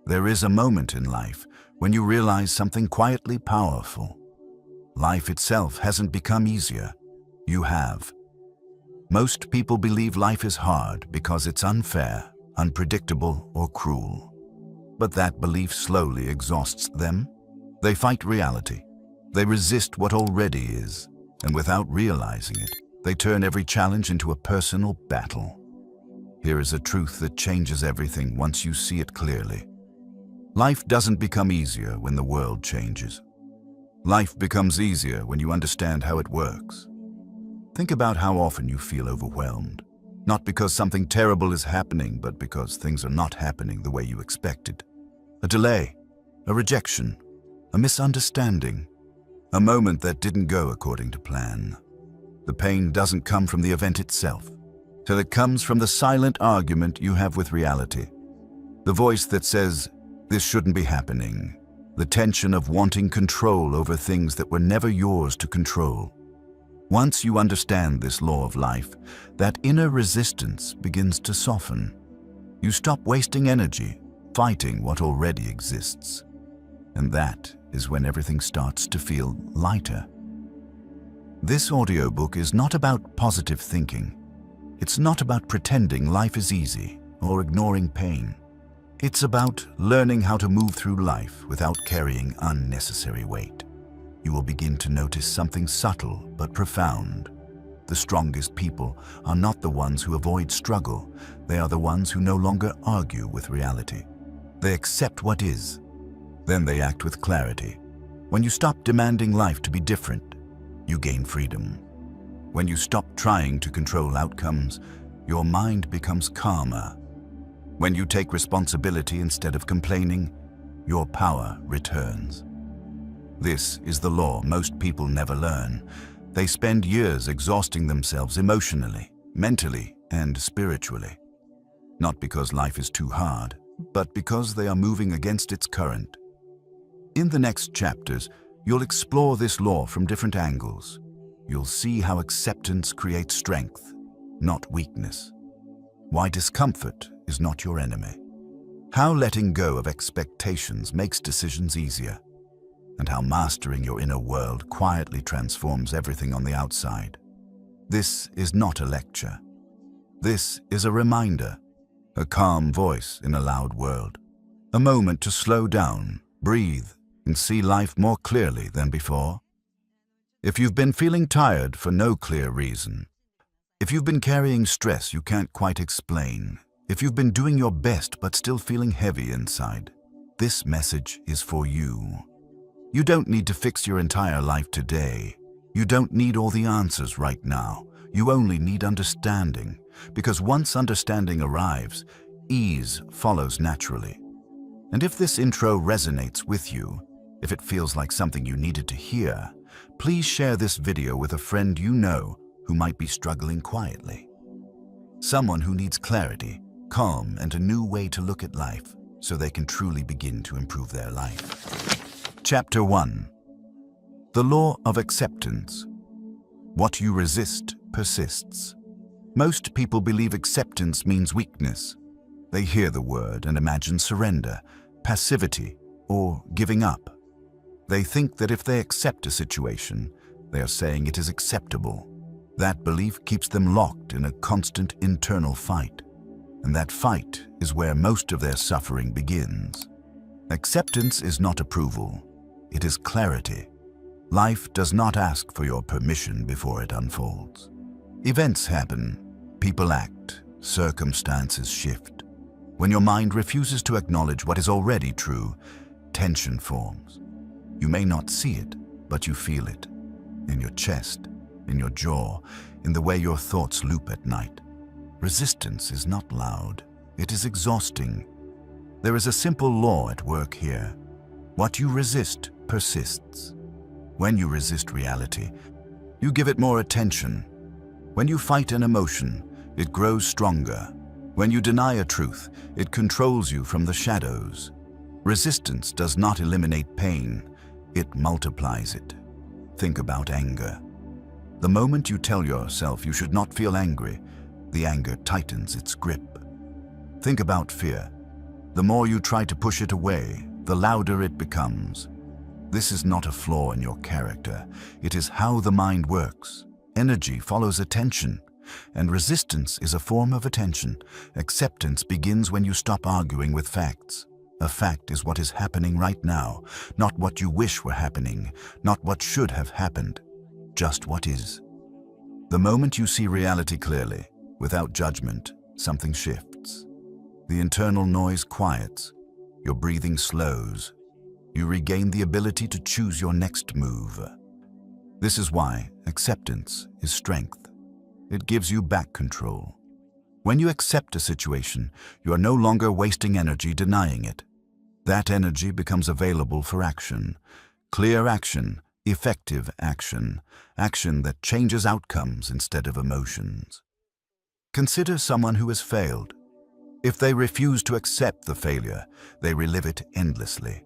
There is a moment in life when you realize something quietly powerful. Life itself hasn't become easier. You have. Most people believe life is hard because it's unfair, unpredictable, or cruel. But that belief slowly exhausts them. They fight reality. They resist what already is, and without realizing it, they turn every challenge into a personal battle. Here is a truth that changes everything once you see it clearly. Life doesn't become easier when the world changes. Life becomes easier when you understand how it works. Think about how often you feel overwhelmed, not because something terrible is happening, but because things are not happening the way you expected. A delay, a rejection, a misunderstanding, a moment that didn't go according to plan. The pain doesn't come from the event itself, till it comes from the silent argument you have with reality. The voice that says, "This shouldn't be happening." The tension of wanting control over things that were never yours to control. Once you understand this law of life, that inner resistance begins to soften. You stop wasting energy fighting what already exists. And that is when everything starts to feel lighter. This audiobook is not about positive thinking. It's not about pretending life is easy or ignoring pain. It's about learning how to move through life without carrying unnecessary weight. You will begin to notice something subtle but profound. The strongest people are not the ones who avoid struggle. They are the ones who no longer argue with reality. They accept what is. Then they act with clarity. When you stop demanding life to be different, you gain freedom. When you stop trying to control outcomes, your mind becomes calmer. When you take responsibility instead of complaining, your power returns. This is the law most people never learn. They spend years exhausting themselves emotionally, mentally, and spiritually. Not because life is too hard, but because they are moving against its current. In the next chapters, you'll explore this law from different angles. You'll see how acceptance creates strength, not weakness. Why discomfort is not your enemy. How letting go of expectations makes decisions easier. And how mastering your inner world quietly transforms everything on the outside. This is not a lecture. This is a reminder, a calm voice in a loud world. A moment to slow down, breathe, and see life more clearly than before. If you've been feeling tired for no clear reason, if you've been carrying stress you can't quite explain, if you've been doing your best but still feeling heavy inside, this message is for you. You don't need to fix your entire life today. You don't need all the answers right now. You only need understanding, because once understanding arrives, ease follows naturally. And if this intro resonates with you, if it feels like something you needed to hear, please share this video with a friend you know who might be struggling quietly. Someone who needs clarity, calm, and a new way to look at life so they can truly begin to improve their life. Chapter 1. The Law of Acceptance. What you resist persists. Most people believe acceptance means weakness. They hear the word and imagine surrender, passivity, or giving up. They think that if they accept a situation, they are saying it is acceptable. That belief keeps them locked in a constant internal fight. And that fight is where most of their suffering begins. Acceptance is not approval. It is clarity. Life does not ask for your permission before it unfolds. Events happen, people act, circumstances shift. When your mind refuses to acknowledge what is already true, tension forms. You may not see it, but you feel it. In your chest, in your jaw, in the way your thoughts loop at night. Resistance is not loud. It is exhausting. There is a simple law at work here. What you resist persists. When you resist reality, you give it more attention. When you fight an emotion, it grows stronger. When you deny a truth, it controls you from the shadows. Resistance does not eliminate pain, it multiplies it. Think about anger. The moment you tell yourself you should not feel angry, the anger tightens its grip. Think about fear. The more you try to push it away, the louder it becomes. This is not a flaw in your character. It is how the mind works. Energy follows attention, and resistance is a form of attention. Acceptance begins when you stop arguing with facts. A fact is what is happening right now, not what you wish were happening, not what should have happened, just what is. The moment you see reality clearly, without judgment, something shifts. The internal noise quiets, your breathing slows, you regain the ability to choose your next move. This is why acceptance is strength. It gives you back control. When you accept a situation, you are no longer wasting energy denying it. That energy becomes available for action. Clear action, effective action, action that changes outcomes instead of emotions. Consider someone who has failed. If they refuse to accept the failure, they relive it endlessly.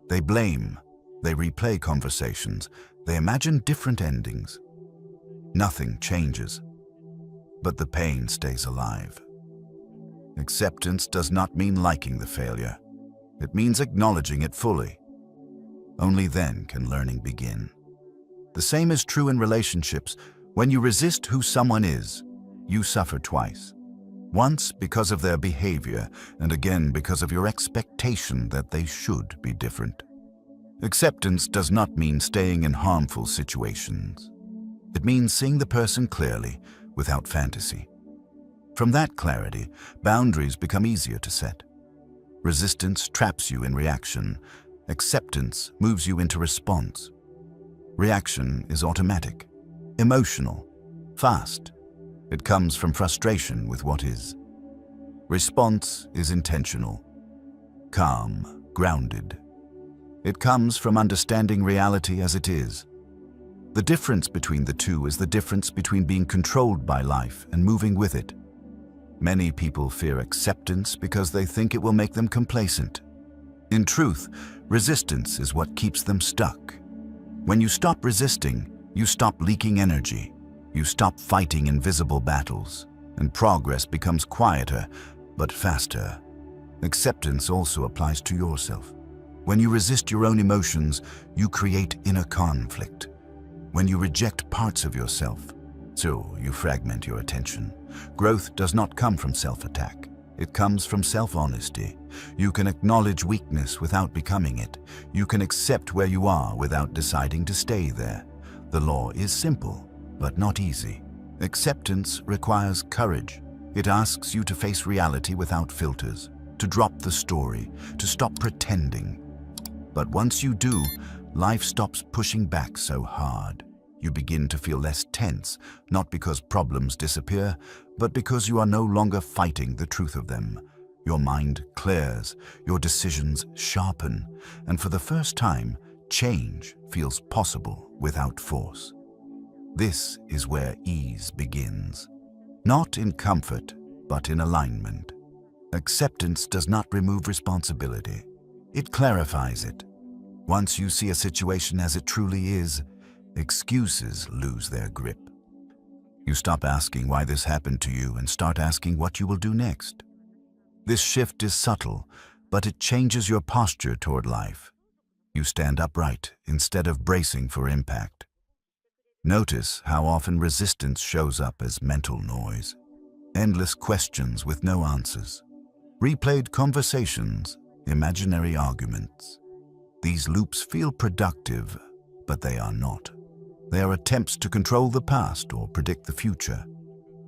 They blame, they replay conversations, they imagine different endings. Nothing changes, but the pain stays alive. Acceptance does not mean liking the failure. It means acknowledging it fully. Only then can learning begin. The same is true in relationships. When you resist who someone is, you suffer twice. Once because of their behavior, and again because of your expectation that they should be different. Acceptance does not mean staying in harmful situations. It means seeing the person clearly, without fantasy. From that clarity, boundaries become easier to set. Resistance traps you in reaction. Acceptance moves you into response. Reaction is automatic, emotional, fast. It comes from frustration with what is. Response is intentional, calm, grounded. It comes from understanding reality as it is. The difference between the two is the difference between being controlled by life and moving with it. Many people fear acceptance because they think it will make them complacent. In truth, resistance is what keeps them stuck. When you stop resisting, you stop leaking energy. You stop fighting invisible battles, and progress becomes quieter, but faster. Acceptance also applies to yourself. When you resist your own emotions, you create inner conflict. When you reject parts of yourself, so you fragment your attention. Growth does not come from self-attack. It comes from self-honesty. You can acknowledge weakness without becoming it. You can accept where you are without deciding to stay there. The law is simple, but not easy. Acceptance requires courage. It asks you to face reality without filters, to drop the story, to stop pretending. But once you do, life stops pushing back so hard. You begin to feel less tense, not because problems disappear, but because you are no longer fighting the truth of them. Your mind clears, your decisions sharpen, and for the first time, change feels possible without force. This is where ease begins. Not in comfort, but in alignment. Acceptance does not remove responsibility. It clarifies it. Once you see a situation as it truly is, excuses lose their grip. You stop asking why this happened to you and start asking what you will do next. This shift is subtle, but it changes your posture toward life. You stand upright instead of bracing for impact. Notice how often resistance shows up as mental noise. Endless questions with no answers. Replayed conversations, imaginary arguments. These loops feel productive, but they are not. They are attempts to control the past or predict the future.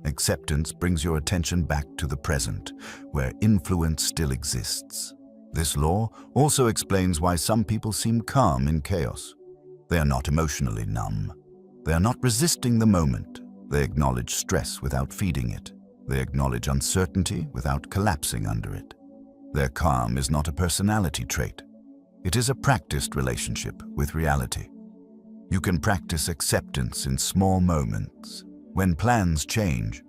Acceptance brings your attention back to the present, where influence still exists. This law also explains why some people seem calm in chaos. They are not emotionally numb. They are not resisting the moment. They acknowledge stress without feeding it. They acknowledge uncertainty without collapsing under it. Their calm is not a personality trait. It is a practiced relationship with reality. You can practice acceptance in small moments, when plans change,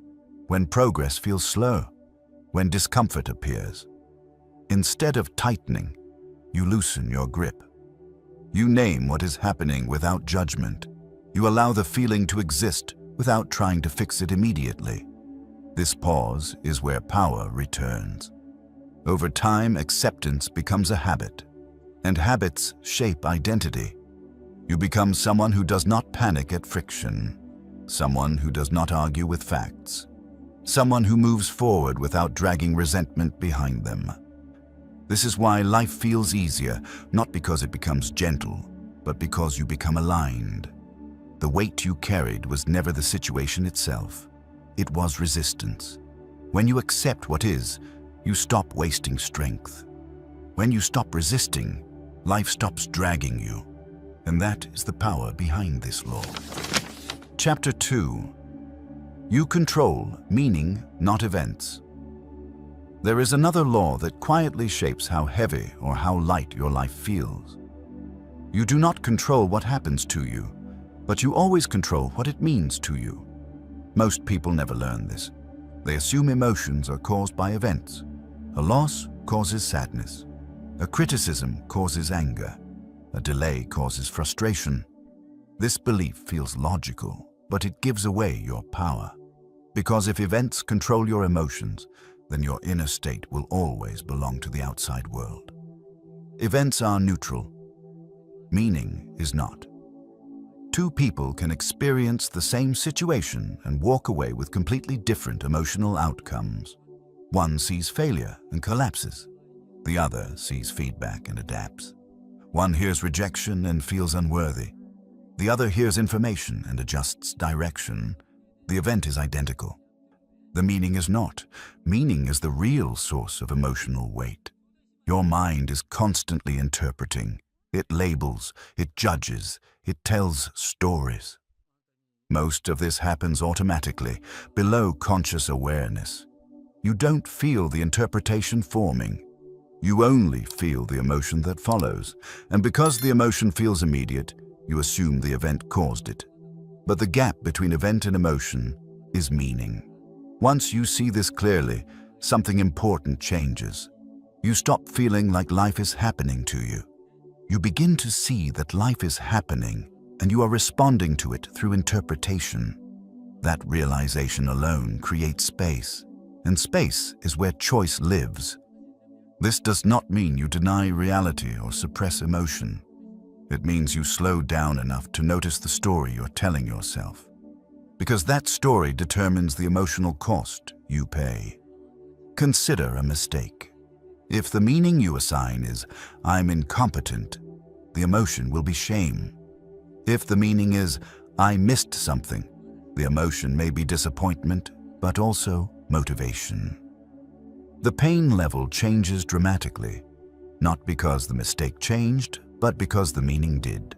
when progress feels slow, when discomfort appears. Instead of tightening, you loosen your grip. You name what is happening without judgment. You allow the feeling to exist without trying to fix it immediately. This pause is where power returns. Over time, acceptance becomes a habit, and habits shape identity. You become someone who does not panic at friction, someone who does not argue with facts, someone who moves forward without dragging resentment behind them. This is why life feels easier, not because it becomes gentle, but because you become aligned. The weight you carried was never the situation itself. It was resistance. When you accept what is, you stop wasting strength. When you stop resisting, life stops dragging you. And that is the power behind this law. Chapter 2. You control meaning, not events. There is another law that quietly shapes how heavy or how light your life feels. You do not control what happens to you, but you always control what it means to you. Most people never learn this. They assume emotions are caused by events. A loss causes sadness. A criticism causes anger. A delay causes frustration. This belief feels logical, but it gives away your power. Because if events control your emotions, then your inner state will always belong to the outside world. Events are neutral. Meaning is not. Two people can experience the same situation and walk away with completely different emotional outcomes. One sees failure and collapses. The other sees feedback and adapts. One hears rejection and feels unworthy. The other hears information and adjusts direction. The event is identical. The meaning is not. Meaning is the real source of emotional weight. Your mind is constantly interpreting. It labels, it judges, it tells stories. Most of this happens automatically, below conscious awareness. You don't feel the interpretation forming. You only feel the emotion that follows, and because the emotion feels immediate, you assume the event caused it. But the gap between event and emotion is meaning. Once you see this clearly, something important changes. You stop feeling like life is happening to you. You begin to see that life is happening, and you are responding to it through interpretation. That realization alone creates space, and space is where choice lives. This does not mean you deny reality or suppress emotion. It means you slow down enough to notice the story you're telling yourself. Because that story determines the emotional cost you pay. Consider a mistake. If the meaning you assign is, "I'm incompetent," the emotion will be shame. If the meaning is, "I missed something," the emotion may be disappointment, but also motivation. The pain level changes dramatically, not because the mistake changed, but because the meaning did.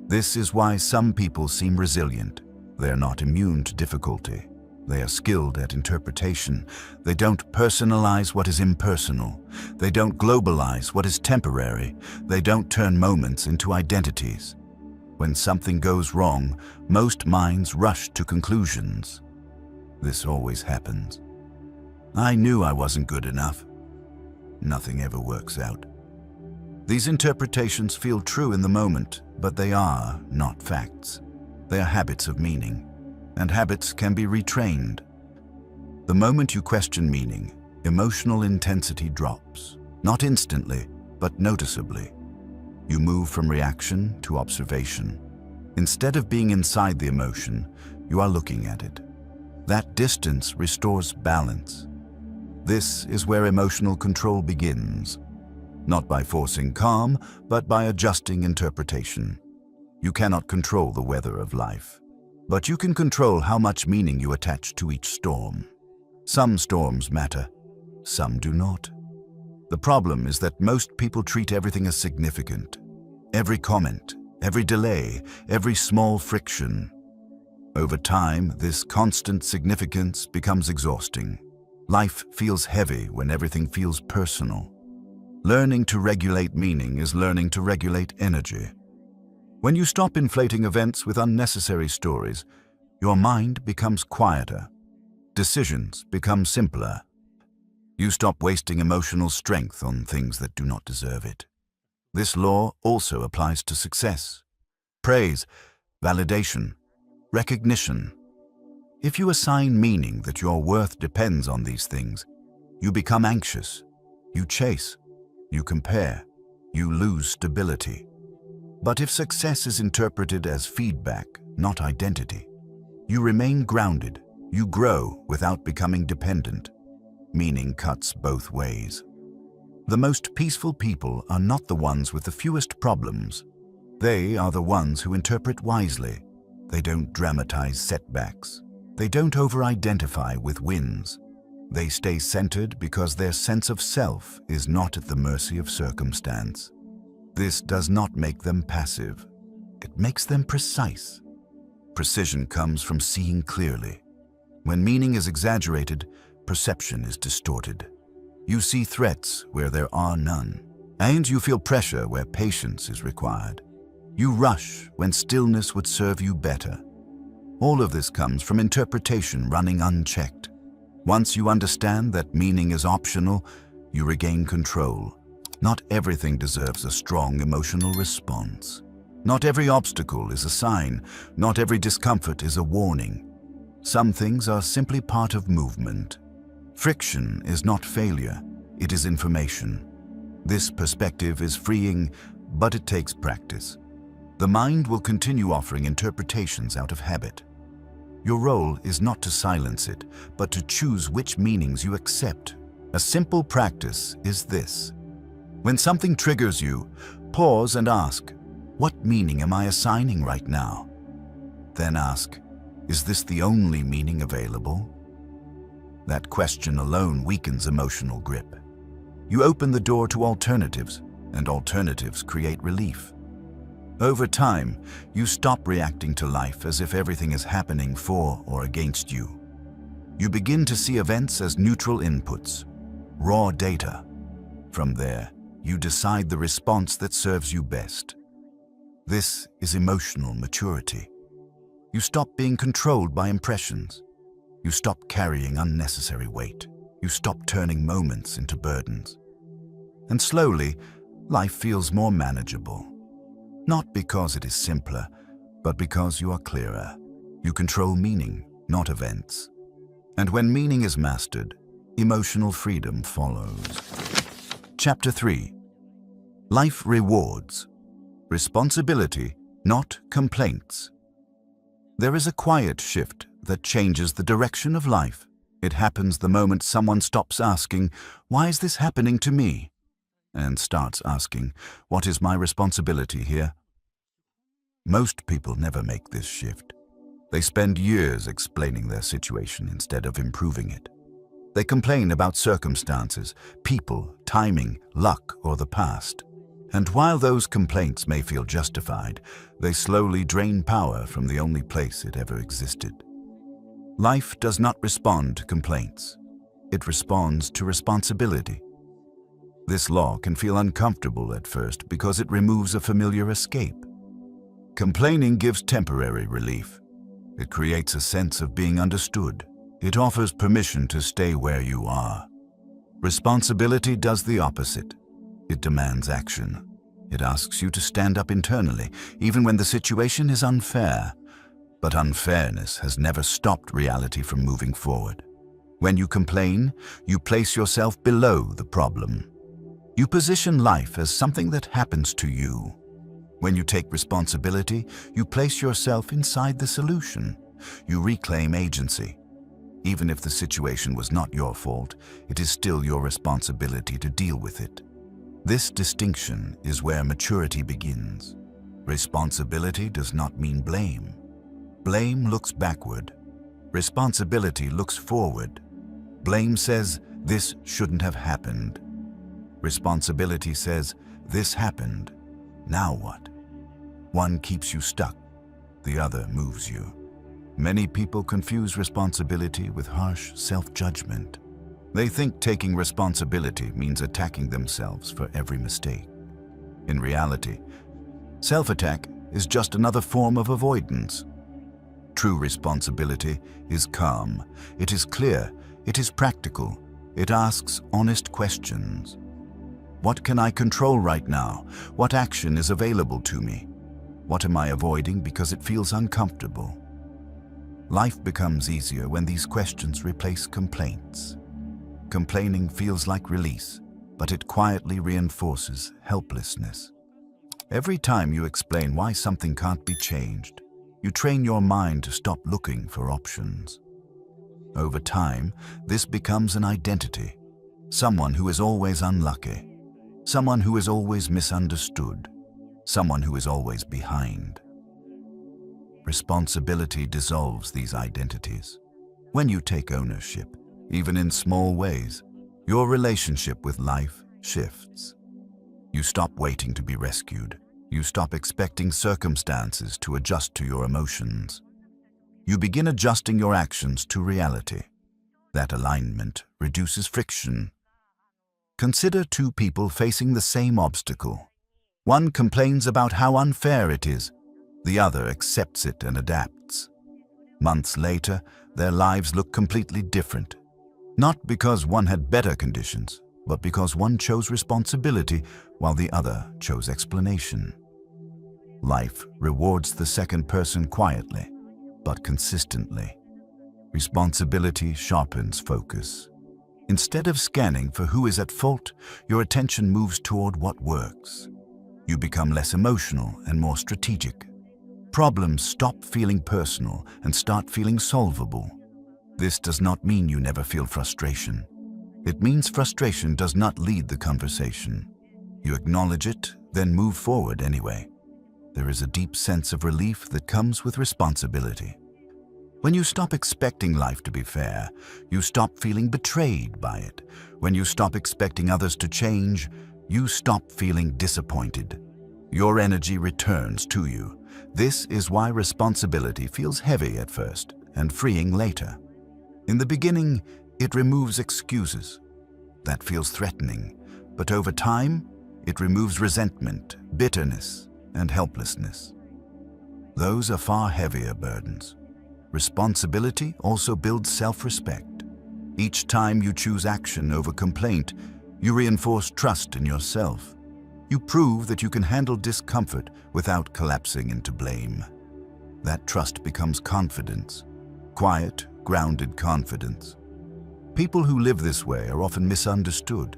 This is why some people seem resilient. They are not immune to difficulty. They are skilled at interpretation. They don't personalize what is impersonal. They don't globalize what is temporary. They don't turn moments into identities. When something goes wrong, most minds rush to conclusions. This always happens. I knew I wasn't good enough. Nothing ever works out. These interpretations feel true in the moment, but they are not facts. They are habits of meaning, and habits can be retrained. The moment you question meaning, emotional intensity drops, not instantly, but noticeably. You move from reaction to observation. Instead of being inside the emotion, you are looking at it. That distance restores balance. This is where emotional control begins, not by forcing calm, but by adjusting interpretation. You cannot control the weather of life, but you can control how much meaning you attach to each storm. Some storms matter, some do not. The problem is that most people treat everything as significant. Every comment, every delay, every small friction. Over time, this constant significance becomes exhausting. Life feels heavy when everything feels personal. Learning to regulate meaning is learning to regulate energy. When you stop inflating events with unnecessary stories, your mind becomes quieter. Decisions become simpler. You stop wasting emotional strength on things that do not deserve it. This law also applies to success. Praise, validation, recognition. If you assign meaning that your worth depends on these things, you become anxious. You chase, you compare, you lose stability. But if success is interpreted as feedback, not identity, you remain grounded, you grow without becoming dependent. Meaning cuts both ways. The most peaceful people are not the ones with the fewest problems. They are the ones who interpret wisely. They don't dramatize setbacks. They don't over-identify with wins. They stay centered because their sense of self is not at the mercy of circumstance. This does not make them passive. It makes them precise. Precision comes from seeing clearly. When meaning is exaggerated, perception is distorted. You see threats where there are none, and you feel pressure where patience is required. You rush when stillness would serve you better. All of this comes from interpretation running unchecked. Once you understand that meaning is optional, you regain control. Not everything deserves a strong emotional response. Not every obstacle is a sign. Not every discomfort is a warning. Some things are simply part of movement. Friction is not failure, it is information. This perspective is freeing, but it takes practice. The mind will continue offering interpretations out of habit. Your role is not to silence it, but to choose which meanings you accept. A simple practice is this. When something triggers you, pause and ask, what meaning am I assigning right now? Then ask, is this the only meaning available? That question alone weakens emotional grip. You open the door to alternatives, and alternatives create relief. Over time, you stop reacting to life as if everything is happening for or against you. You begin to see events as neutral inputs, raw data. From there, you decide the response that serves you best. This is emotional maturity. You stop being controlled by impressions. You stop carrying unnecessary weight. You stop turning moments into burdens. And slowly, life feels more manageable. Not because it is simpler, but because you are clearer. You control meaning, not events. And when meaning is mastered, emotional freedom follows. Chapter 3. Life Rewards. Responsibility, not complaints. There is a quiet shift that changes the direction of life. It happens the moment someone stops asking, "Why is this happening to me?" and starts asking, "What is my responsibility here?" Most people never make this shift. They spend years explaining their situation instead of improving it. They complain about circumstances, people, timing, luck, or the past. And while those complaints may feel justified, they slowly drain power from the only place it ever existed. Life does not respond to complaints. It responds to responsibility. This law can feel uncomfortable at first because it removes a familiar escape. Complaining gives temporary relief. It creates a sense of being understood. It offers permission to stay where you are. Responsibility does the opposite. It demands action. It asks you to stand up internally, even when the situation is unfair. But unfairness has never stopped reality from moving forward. When you complain, you place yourself below the problem. You position life as something that happens to you. When you take responsibility, you place yourself inside the solution. You reclaim agency. Even if the situation was not your fault, it is still your responsibility to deal with it. This distinction is where maturity begins. Responsibility does not mean blame. Blame looks backward. Responsibility looks forward. Blame says, "This shouldn't have happened." Responsibility says, "This happened. Now what?" One keeps you stuck. The other moves you. Many people confuse responsibility with harsh self-judgment. They think taking responsibility means attacking themselves for every mistake. In reality, self-attack is just another form of avoidance. True responsibility is calm. It is clear. It is practical. It asks honest questions. What can I control right now? What action is available to me? What am I avoiding because it feels uncomfortable? Life becomes easier when these questions replace complaints. Complaining feels like release, but it quietly reinforces helplessness. Every time you explain why something can't be changed, you train your mind to stop looking for options. Over time, this becomes an identity. Someone who is always unlucky. Someone who is always misunderstood. Someone who is always behind. Responsibility dissolves these identities. When you take ownership, even in small ways, your relationship with life shifts. You stop waiting to be rescued. You stop expecting circumstances to adjust to your emotions. You begin adjusting your actions to reality. That alignment reduces friction. Consider two people facing the same obstacle. One complains about how unfair it is. The other accepts it and adapts. Months later, their lives look completely different. Not because one had better conditions, but because one chose responsibility while the other chose explanation. Life rewards the second person quietly, but consistently. Responsibility sharpens focus. Instead of scanning for who is at fault, your attention moves toward what works. You become less emotional and more strategic. Problems stop feeling personal and start feeling solvable. This does not mean you never feel frustration. It means frustration does not lead the conversation. You acknowledge it, then move forward anyway. There is a deep sense of relief that comes with responsibility. When you stop expecting life to be fair, you stop feeling betrayed by it. When you stop expecting others to change, you stop feeling disappointed. Your energy returns to you. This is why responsibility feels heavy at first and freeing later. In the beginning, it removes excuses. That feels threatening, but over time, it removes resentment, bitterness, and helplessness. Those are far heavier burdens. Responsibility also builds self-respect. Each time you choose action over complaint, you reinforce trust in yourself. You prove that you can handle discomfort without collapsing into blame. That trust becomes confidence. Quiet, grounded confidence. People who live this way are often misunderstood.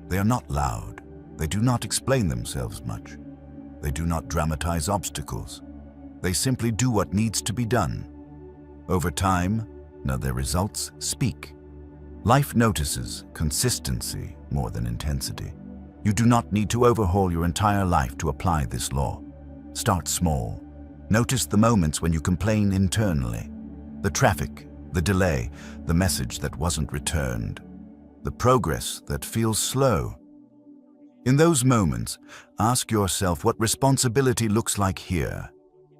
They are not loud. They do not explain themselves much. They do not dramatize obstacles. They simply do what needs to be done. Over time, now their results speak. Life notices consistency more than intensity. You do not need to overhaul your entire life to apply this law. Start small. Notice the moments when you complain internally. The traffic, the delay, the message that wasn't returned. The progress that feels slow. In those moments, ask yourself what responsibility looks like here.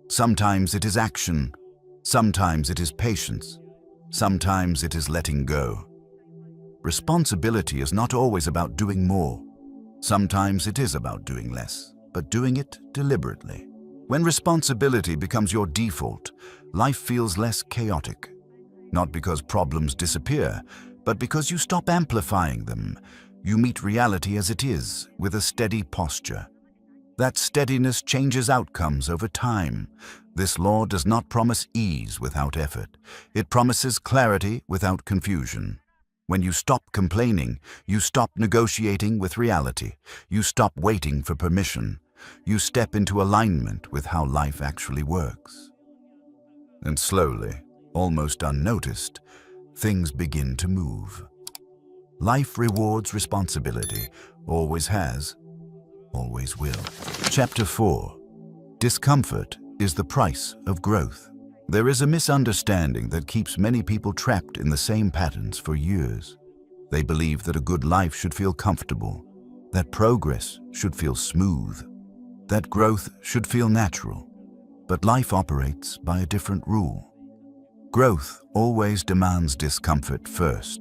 Sometimes it is action. Sometimes it is patience. Sometimes it is letting go. Responsibility is not always about doing more. Sometimes it is about doing less, but doing it deliberately. When responsibility becomes your default, life feels less chaotic. Not because problems disappear, but because you stop amplifying them. You meet reality as it is, with a steady posture. That steadiness changes outcomes over time. This law does not promise ease without effort. It promises clarity without confusion. When you stop complaining, you stop negotiating with reality. You stop waiting for permission. You step into alignment with how life actually works. And slowly, almost unnoticed, things begin to move. Life rewards responsibility, always has, always will. Chapter 4. Discomfort is the price of growth. There is a misunderstanding that keeps many people trapped in the same patterns for years. They believe that a good life should feel comfortable, that progress should feel smooth, that growth should feel natural. But life operates by a different rule. Growth always demands discomfort first.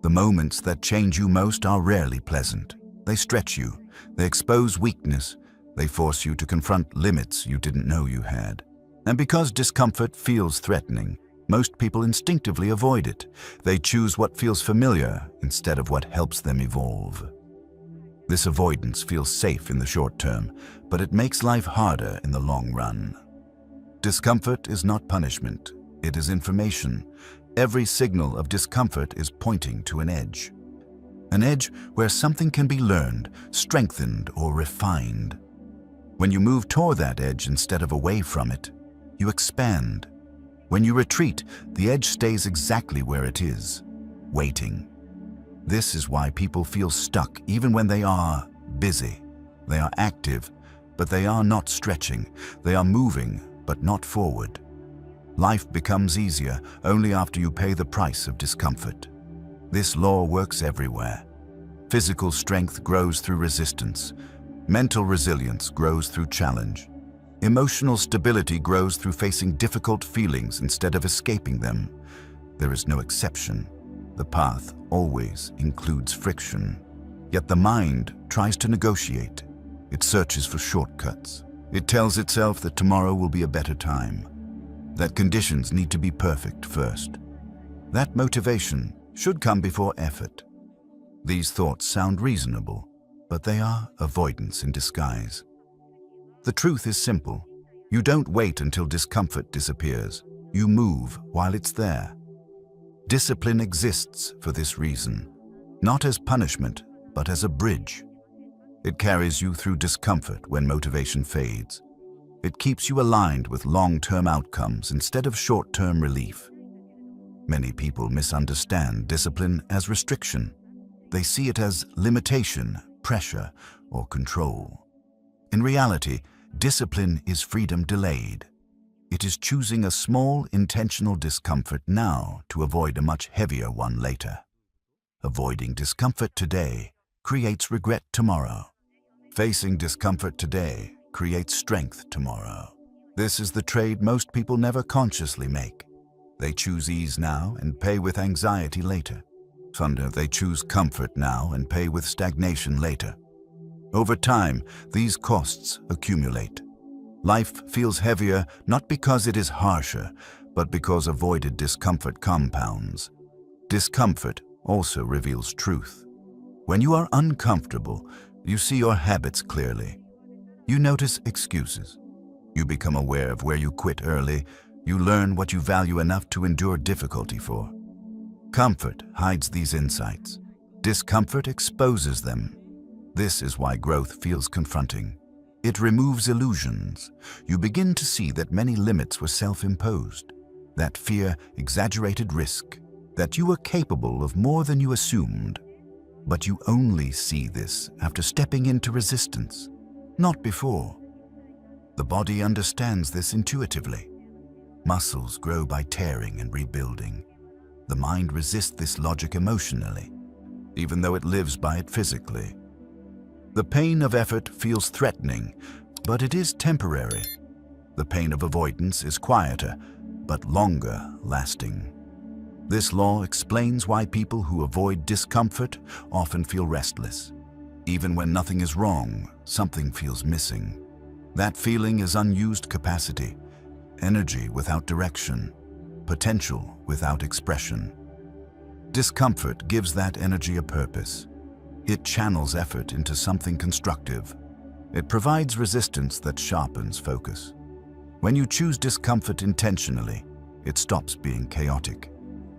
The moments that change you most are rarely pleasant. They stretch you, they expose weakness, they force you to confront limits you didn't know you had. And because discomfort feels threatening, most people instinctively avoid it. They choose what feels familiar instead of what helps them evolve. This avoidance feels safe in the short term, but it makes life harder in the long run. Discomfort is not punishment, it is information. Every signal of discomfort is pointing to an edge. An edge where something can be learned, strengthened, or refined. When you move toward that edge instead of away from it, you expand. When you retreat, the edge stays exactly where it is, waiting. This is why people feel stuck even when they are busy. They are active, but they are not stretching. They are moving, but not forward. Life becomes easier only after you pay the price of discomfort. This law works everywhere. Physical strength grows through resistance. Mental resilience grows through challenge. Emotional stability grows through facing difficult feelings instead of escaping them. There is no exception. The path always includes friction. Yet the mind tries to negotiate. It searches for shortcuts. It tells itself that tomorrow will be a better time, that conditions need to be perfect first. That motivation should come before effort. These thoughts sound reasonable, but they are avoidance in disguise. The truth is simple. You don't wait until discomfort disappears. You move while it's there. Discipline exists for this reason, not as punishment, but as a bridge. It carries you through discomfort when motivation fades. It keeps you aligned with long-term outcomes instead of short-term relief. Many people misunderstand discipline as restriction. They see it as limitation, pressure, or control. In reality, discipline is freedom delayed. It is choosing a small, intentional discomfort now to avoid a much heavier one later. Avoiding discomfort today creates regret tomorrow. Facing discomfort today creates strength tomorrow. This is the trade most people never consciously make. They choose ease now and pay with anxiety later. They choose comfort now and pay with stagnation later. Over time, these costs accumulate. Life feels heavier not because it is harsher, but because avoided discomfort compounds. Discomfort also reveals truth. When you are uncomfortable, you see your habits clearly. You notice excuses. You become aware of where you quit early. You learn what you value enough to endure difficulty for. Comfort hides these insights. Discomfort exposes them. This is why growth feels confronting. It removes illusions. You begin to see that many limits were self-imposed, that fear exaggerated risk, that you were capable of more than you assumed. But you only see this after stepping into resistance, not before. The body understands this intuitively. Muscles grow by tearing and rebuilding. The mind resists this logic emotionally, even though it lives by it physically. The pain of effort feels threatening, but it is temporary. The pain of avoidance is quieter, but longer lasting. This law explains why people who avoid discomfort often feel restless. Even when nothing is wrong, something feels missing. That feeling is unused capacity, energy without direction, potential without expression. Discomfort gives that energy a purpose. It channels effort into something constructive. It provides resistance that sharpens focus. When you choose discomfort intentionally, it stops being chaotic.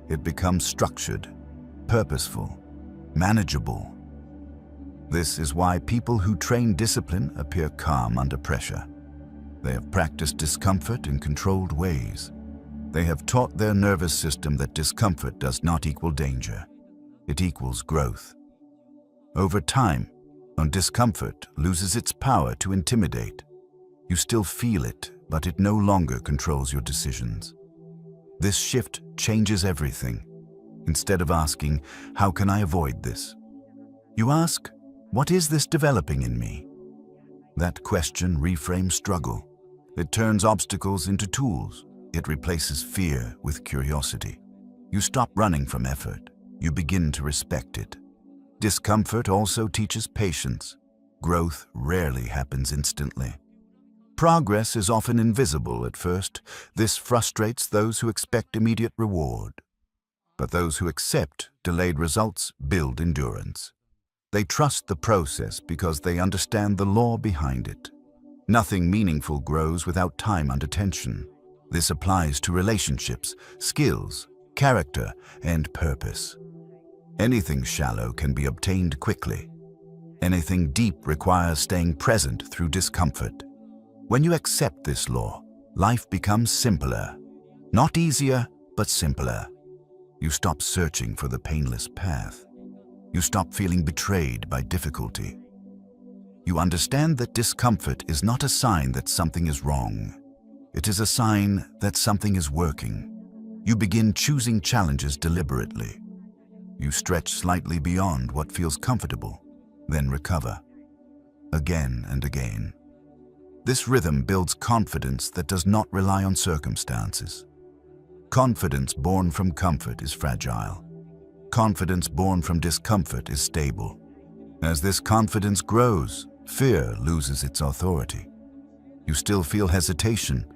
It becomes structured, purposeful, manageable. This is why people who train discipline appear calm under pressure. They have practiced discomfort in controlled ways. They have taught their nervous system that discomfort does not equal danger. It equals growth. Over time, discomfort loses its power to intimidate. You still feel it, but it no longer controls your decisions. This shift changes everything. Instead of asking, "How can I avoid this?" you ask, "What is this developing in me?" That question reframes struggle. It turns obstacles into tools. It replaces fear with curiosity. You stop running from effort. You begin to respect it. Discomfort also teaches patience. Growth rarely happens instantly. Progress is often invisible at first. This frustrates those who expect immediate reward. But those who accept delayed results build endurance. They trust the process because they understand the law behind it. Nothing meaningful grows without time under tension. This applies to relationships, skills, character, and purpose. Anything shallow can be obtained quickly. Anything deep requires staying present through discomfort. When you accept this law, life becomes simpler. Not easier, but simpler. You stop searching for the painless path. You stop feeling betrayed by difficulty. You understand that discomfort is not a sign that something is wrong. It is a sign that something is working. You begin choosing challenges deliberately. You stretch slightly beyond what feels comfortable, then recover. Again and again. This rhythm builds confidence that does not rely on circumstances. Confidence born from comfort is fragile. Confidence born from discomfort is stable. As this confidence grows, fear loses its authority. You still feel hesitation,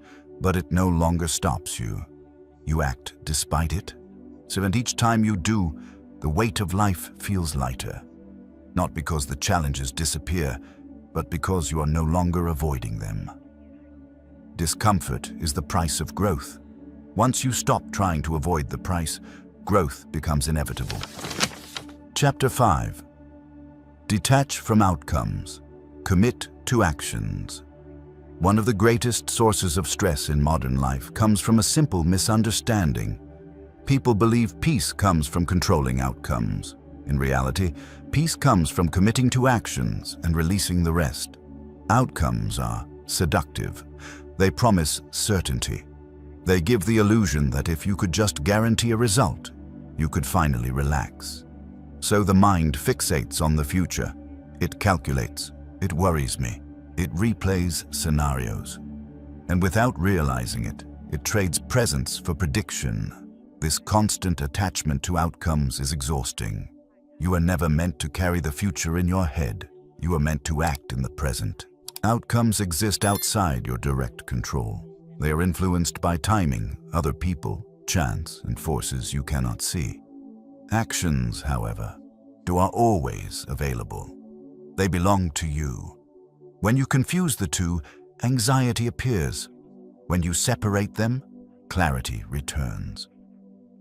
but it no longer stops you. You act despite it. So and each time you do, the weight of life feels lighter. Not because the challenges disappear, but because you are no longer avoiding them. Discomfort is the price of growth. Once you stop trying to avoid the price, growth becomes inevitable. Chapter 5. Detach from outcomes. Commit to actions. One of the greatest sources of stress in modern life comes from a simple misunderstanding. People believe peace comes from controlling outcomes. In reality, peace comes from committing to actions and releasing the rest. Outcomes are seductive. They promise certainty. They give the illusion that if you could just guarantee a result, you could finally relax. So the mind fixates on the future. It calculates. It worries me. It replays scenarios. And without realizing it, it trades presence for prediction. This constant attachment to outcomes is exhausting. You are never meant to carry the future in your head. You are meant to act in the present. Outcomes exist outside your direct control. They are influenced by timing, other people, chance, and forces you cannot see. Actions, however, are always available. They belong to you. When you confuse the two, anxiety appears. When you separate them, clarity returns.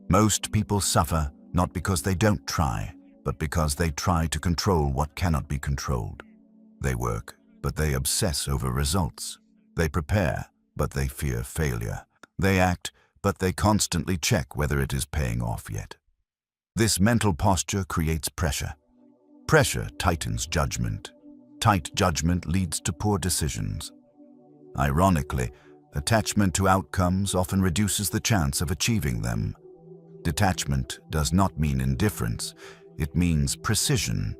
Most people suffer not because they don't try, but because they try to control what cannot be controlled. They work, but they obsess over results. They prepare, but they fear failure. They act, but they constantly check whether it is paying off yet. This mental posture creates pressure. Pressure tightens judgment. Tight judgment leads to poor decisions. Ironically, attachment to outcomes often reduces the chance of achieving them. Detachment does not mean indifference. It means precision.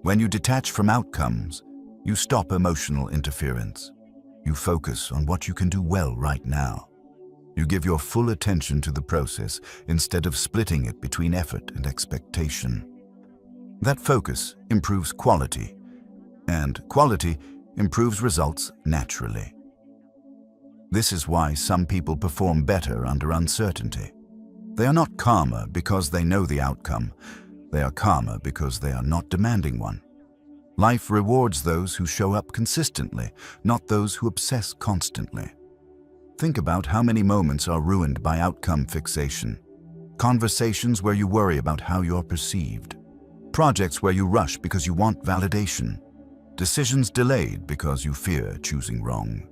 When you detach from outcomes, you stop emotional interference. You focus on what you can do well right now. You give your full attention to the process instead of splitting it between effort and expectation. That focus improves quality, and quality improves results naturally. This is why some people perform better under uncertainty. They are not calmer because they know the outcome. They are calmer because they are not demanding one. Life rewards those who show up consistently, not those who obsess constantly. Think about how many moments are ruined by outcome fixation. Conversations where you worry about how you're perceived. Projects where you rush because you want validation. Decisions delayed because you fear choosing wrong.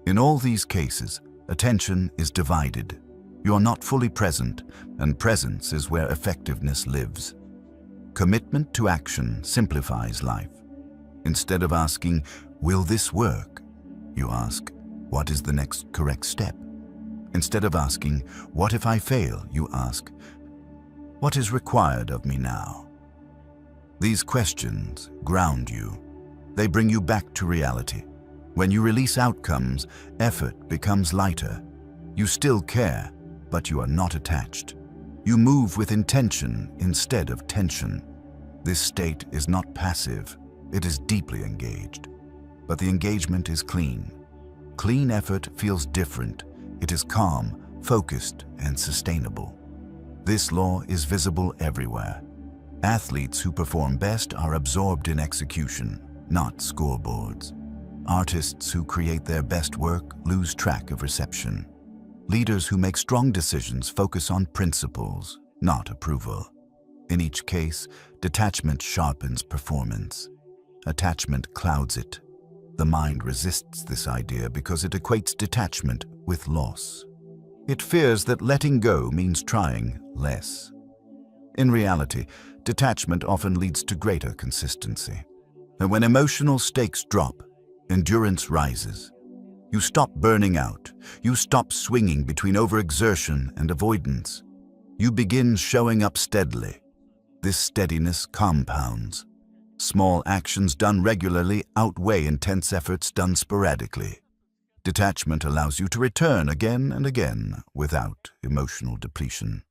In all these cases, attention is divided. You are not fully present, and presence is where effectiveness lives. Commitment to action simplifies life. Instead of asking, "Will this work?" you ask, "What is the next correct step?" Instead of asking, "What if I fail?" you ask, "What is required of me now?" These questions ground you. They bring you back to reality. When you release outcomes, effort becomes lighter. You still care, but you are not attached. You move with intention instead of tension. This state is not passive, it is deeply engaged. But the engagement is clean. Clean effort feels different. It is calm, focused, and sustainable. This law is visible everywhere. Athletes who perform best are absorbed in execution, not scoreboards. Artists who create their best work lose track of reception. Leaders who make strong decisions focus on principles, not approval. In each case, detachment sharpens performance. Attachment clouds it. The mind resists this idea because it equates detachment with loss. It fears that letting go means trying less. In reality, detachment often leads to greater consistency. And when emotional stakes drop, endurance rises. You stop burning out. You stop swinging between overexertion and avoidance. You begin showing up steadily. This steadiness compounds. Small actions done regularly outweigh intense efforts done sporadically. Detachment allows you to return again and again without emotional depletion.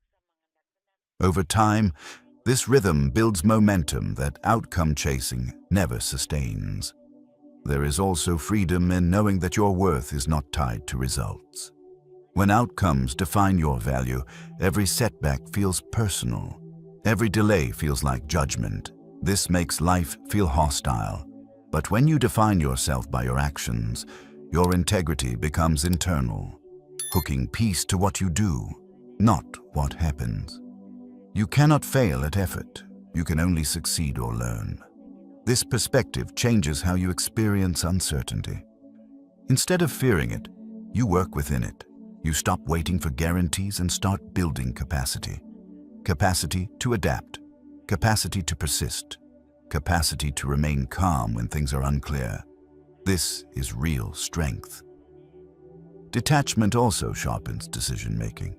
Over time, this rhythm builds momentum that outcome chasing never sustains. There is also freedom in knowing that your worth is not tied to results. When outcomes define your value, every setback feels personal. Every delay feels like judgment. This makes life feel hostile. But when you define yourself by your actions, your integrity becomes internal, hooking peace to what you do, not what happens. You cannot fail at effort. You can only succeed or learn. This perspective changes how you experience uncertainty. Instead of fearing it, you work within it. You stop waiting for guarantees and start building capacity. Capacity to adapt. Capacity to persist. Capacity to remain calm when things are unclear. This is real strength. Detachment also sharpens decision-making.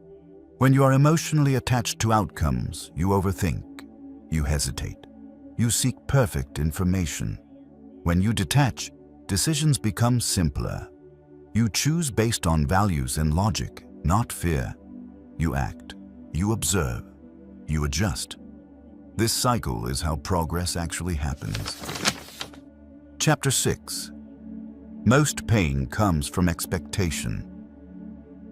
When you are emotionally attached to outcomes, you overthink. You hesitate. You seek perfect information. When you detach, decisions become simpler. You choose based on values and logic, not fear. You act. You observe. You adjust. This cycle is how progress actually happens. Chapter 6. Most pain comes from expectation.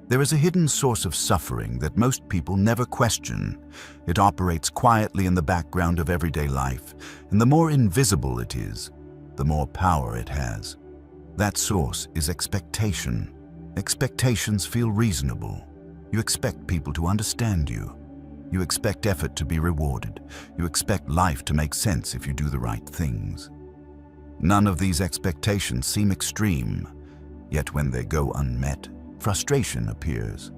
There is a hidden source of suffering that most people never question. It operates quietly in the background of everyday life, and the more invisible it is, the more power it has. That source is expectation. Expectations feel reasonable. You expect people to understand you. You expect effort to be rewarded. You expect life to make sense if you do the right things. None of these expectations seem extreme, yet when they go unmet, frustration appears.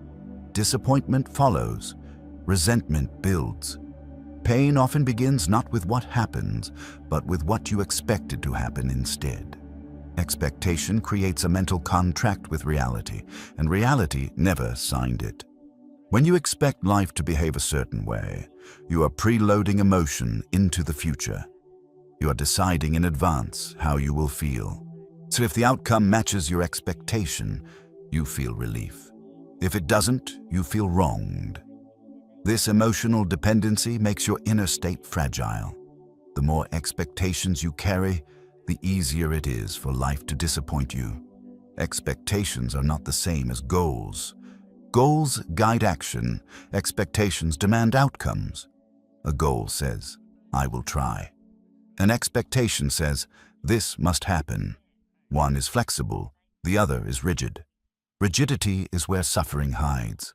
Disappointment follows. Resentment builds. Pain often begins not with what happens, but with what you expected to happen instead. Expectation creates a mental contract with reality, and reality never signed it. When you expect life to behave a certain way, you are preloading emotion into the future. You are deciding in advance how you will feel. So if the outcome matches your expectation, you feel relief. If it doesn't, you feel wronged. This emotional dependency makes your inner state fragile. The more expectations you carry, the easier it is for life to disappoint you. Expectations are not the same as goals. Goals guide action. Expectations demand outcomes. A goal says, I will try. An expectation says, this must happen. One is flexible, the other is rigid. Rigidity is where suffering hides.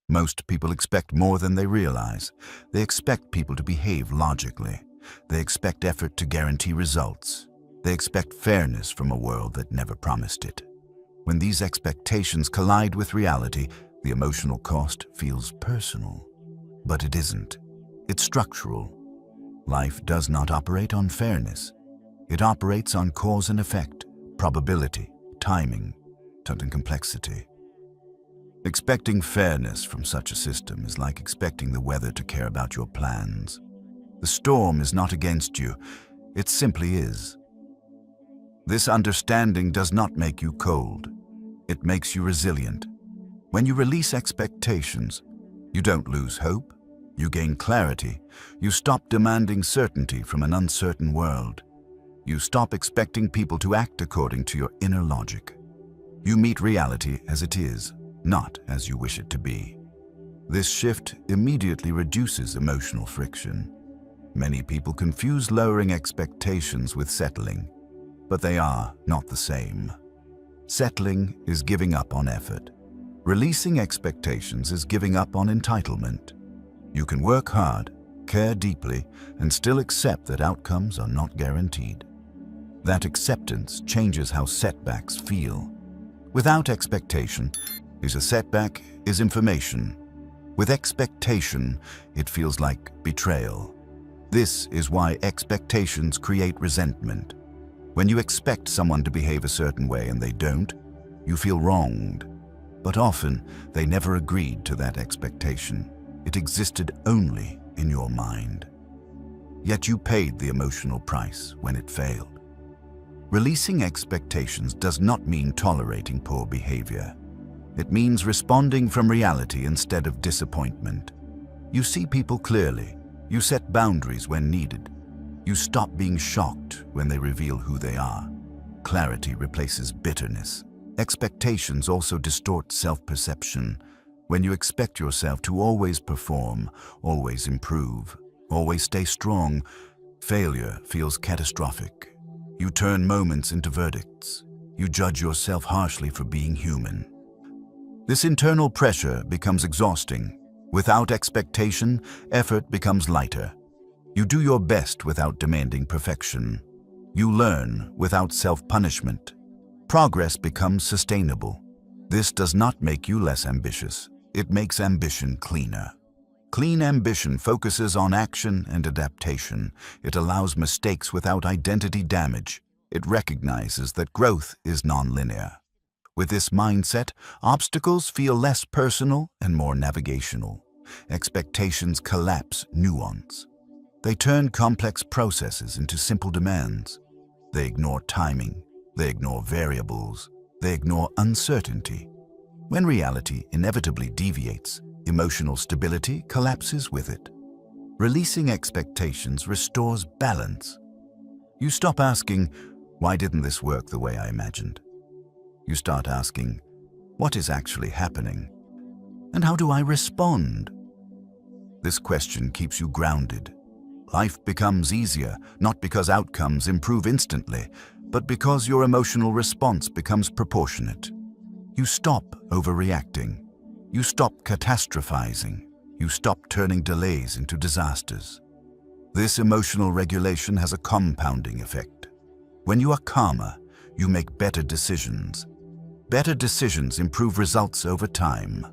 Most people expect more than they realize. They expect people to behave logically. They expect effort to guarantee results. They expect fairness from a world that never promised it. When these expectations collide with reality, the emotional cost feels personal. But it isn't. It's structural. Life does not operate on fairness. It operates on cause and effect, probability, timing, and complexity. Expecting fairness from such a system is like expecting the weather to care about your plans. The storm is not against you, it simply is. This understanding does not make you cold. It makes you resilient. When you release expectations, you don't lose hope. You gain clarity. You stop demanding certainty from an uncertain world. You stop expecting people to act according to your inner logic. You meet reality as it is, not as you wish it to be. This shift immediately reduces emotional friction. Many people confuse lowering expectations with settling, but they are not the same. Settling is giving up on effort. Releasing expectations is giving up on entitlement. You can work hard, care deeply, and still accept that outcomes are not guaranteed. That acceptance changes how setbacks feel. Without expectation, a setback is information. With expectation, it feels like betrayal. This is why expectations create resentment. When you expect someone to behave a certain way and they don't, you feel wronged. But often, they never agreed to that expectation. It existed only in your mind. Yet you paid the emotional price when it failed. Releasing expectations does not mean tolerating poor behavior. It means responding from reality instead of disappointment. You see people clearly. You set boundaries when needed. You stop being shocked when they reveal who they are. Clarity replaces bitterness. Expectations also distort self-perception. When you expect yourself to always perform, always improve, always stay strong, failure feels catastrophic. You turn moments into verdicts. You judge yourself harshly for being human. This internal pressure becomes exhausting. Without expectation, effort becomes lighter. You do your best without demanding perfection. You learn without self-punishment. Progress becomes sustainable. This does not make you less ambitious. It makes ambition cleaner. Clean ambition focuses on action and adaptation. It allows mistakes without identity damage. It recognizes that growth is non-linear. With this mindset, obstacles feel less personal and more navigational. Expectations collapse nuance. They turn complex processes into simple demands. They ignore timing. They ignore variables. They ignore uncertainty. When reality inevitably deviates, emotional stability collapses with it. Releasing expectations restores balance. You stop asking, "Why didn't this work the way I imagined?" You start asking, "What is actually happening? And how do I respond?" This question keeps you grounded. Life becomes easier, not because outcomes improve instantly, but because your emotional response becomes proportionate. You stop overreacting. You stop catastrophizing. You stop turning delays into disasters. This emotional regulation has a compounding effect. When you are calmer, you make better decisions. Better decisions improve results over time.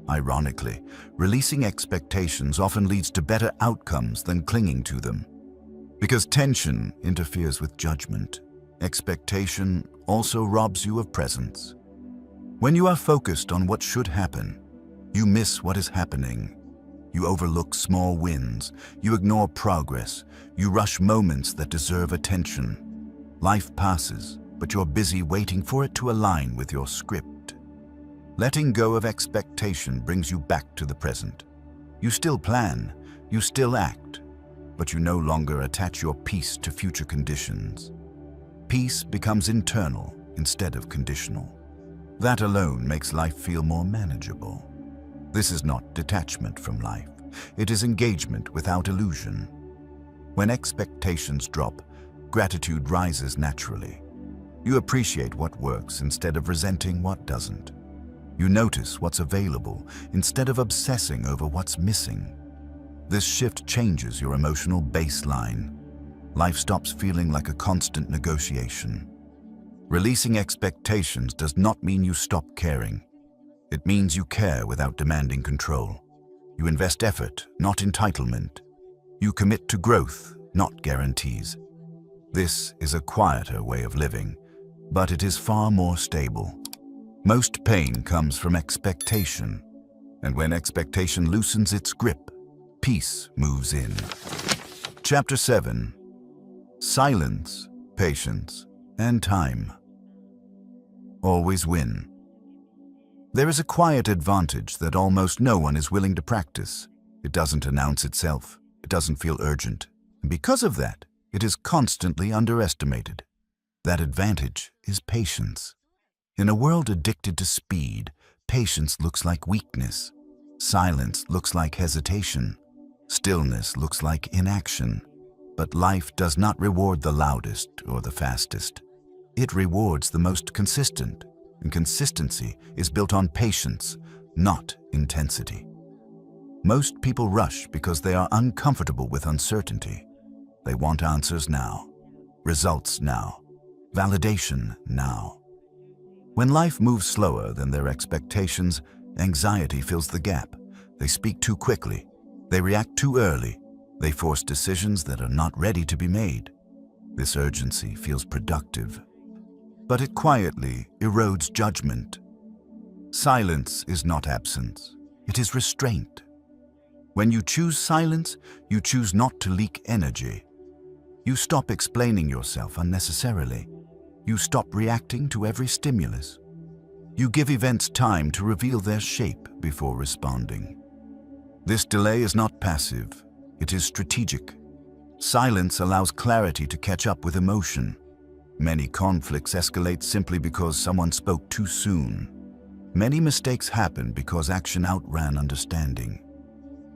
Ironically, releasing expectations often leads to better outcomes than clinging to them. Because tension interferes with judgment, expectation also robs you of presence. When you are focused on what should happen, you miss what is happening. You overlook small wins. You ignore progress. You rush moments that deserve attention. Life passes, but you're busy waiting for it to align with your script. Letting go of expectation brings you back to the present. You still plan, you still act, but you no longer attach your peace to future conditions. Peace becomes internal instead of conditional. That alone makes life feel more manageable. This is not detachment from life. It is engagement without illusion. When expectations drop, gratitude rises naturally. You appreciate what works instead of resenting what doesn't. You notice what's available instead of obsessing over what's missing. This shift changes your emotional baseline. Life stops feeling like a constant negotiation. Releasing expectations does not mean you stop caring. It means you care without demanding control. You invest effort, not entitlement. You commit to growth, not guarantees. This is a quieter way of living, but it is far more stable. Most pain comes from expectation, and when expectation loosens its grip, peace moves in. Chapter 7. Silence, patience, and time always win. There is a quiet advantage that almost no one is willing to practice. It doesn't announce itself. It doesn't feel urgent. And because of that, it is constantly underestimated. That advantage is patience. In a world addicted to speed, patience looks like weakness. Silence looks like hesitation. Stillness looks like inaction. But life does not reward the loudest or the fastest. It rewards the most consistent, and consistency is built on patience, not intensity. Most people rush because they are uncomfortable with uncertainty. They want answers now, results now, validation now. When life moves slower than their expectations, anxiety fills the gap. They speak too quickly. They react too early. They force decisions that are not ready to be made. This urgency feels productive, but it quietly erodes judgment. Silence is not absence. It is restraint. When you choose silence, you choose not to leak energy. You stop explaining yourself unnecessarily. You stop reacting to every stimulus. You give events time to reveal their shape before responding. This delay is not passive, it is strategic. Silence allows clarity to catch up with emotion. Many conflicts escalate simply because someone spoke too soon. Many mistakes happen because action outran understanding.